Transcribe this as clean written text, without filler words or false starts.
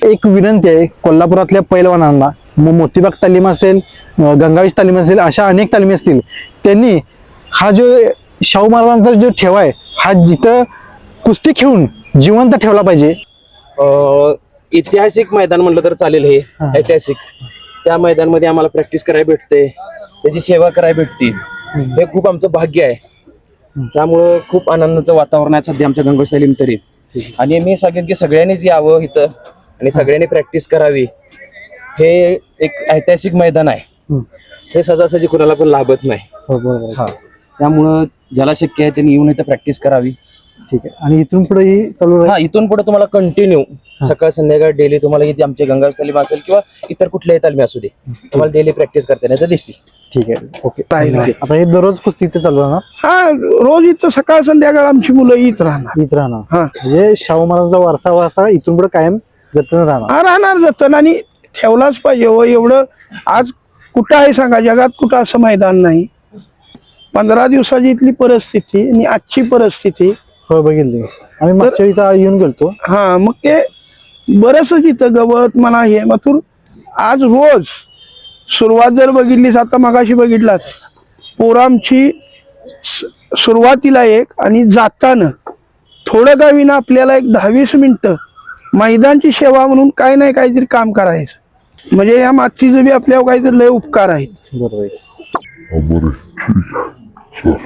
एक विनंती आहे कोल्हापुरातल्या पैलवानांना, मग मोतीबाग तालीम असेल, गंगावीस तालीम असेल, अशा अनेक तालीमी असतील, त्यांनी हा जो शाहू महाराजांचा जो ठेवा आहे हा जिथं कुस्ती खेळून जिवंत ठेवला पाहिजे. ऐतिहासिक मैदान म्हणलं तर चालेल. हे ऐतिहासिक त्या मैदानमध्ये आम्हाला प्रॅक्टिस करायला भेटते, त्याची सेवा करायला भेटते, हे खूप आमचं भाग्य आहे. त्यामुळं खूप आनंदाचं वातावरण आहे सध्या आमच्या गंगावीस तालीम तरी. आणि मी सांगेन की सगळ्यांनीच यावं इथं आणि सगळ्यांनी प्रॅक्टिस करावी. हे एक ऐतिहासिक मैदान आहे, हे सहजासहजी कुणाला पण लाभत नाही. त्यामुळं ज्याला शक्य आहे त्यांनी येऊन इथं प्रॅक्टिस करावी. ठीक आहे. आणि इथून पुढे चालू हा, इथून पुढे तुम्हाला कंटिन्यू सकाळ संध्याकाळ डेली तुम्हाला इथे आमचे गंगावीस तालीम असेल किंवा इतर कुठल्याही तालमी असू दे, तुम्हाला डेली प्रॅक्टिस करताना तर दिसते. ठीक आहे. ओके. आता हे दररोज कुस्ती इथे चालू राहणार? हा, रोज इथं सकाळ संध्याकाळ आमची मुलं येत राहणार. इथं राहणार. हा, म्हणजे शाहू महाराजांचा वारसा इथून पुढे कायम जतन राहणार. राहणार जतन आणि ठेवलाच पाहिजे. हो, एवढं आज कुठं आहे सांगा, जगात कुठं असं मैदान नाही. 15 दिवसाची इथली परिस्थिती आणि आजची परिस्थिती हो बघितली. आम्ही मागच्या इथं येऊन गेलतो. हा, मग ते बरंच इथं गवत म्हणा हे मथुर. आज रोज सुरुवात जर बघितलीस, आता मगाशी बघितलात पोरामची सुरुवातीला एक आणि जाताना थोडं का विना आपल्याला एक 10-20 मिनिटं मैदानची सेवा म्हणून काय नाही काहीतरी काम करायचं. म्हणजे या मातीचं बी आपल्यावर काहीतरी लय उपकार आहेत. बरोबर. Sure.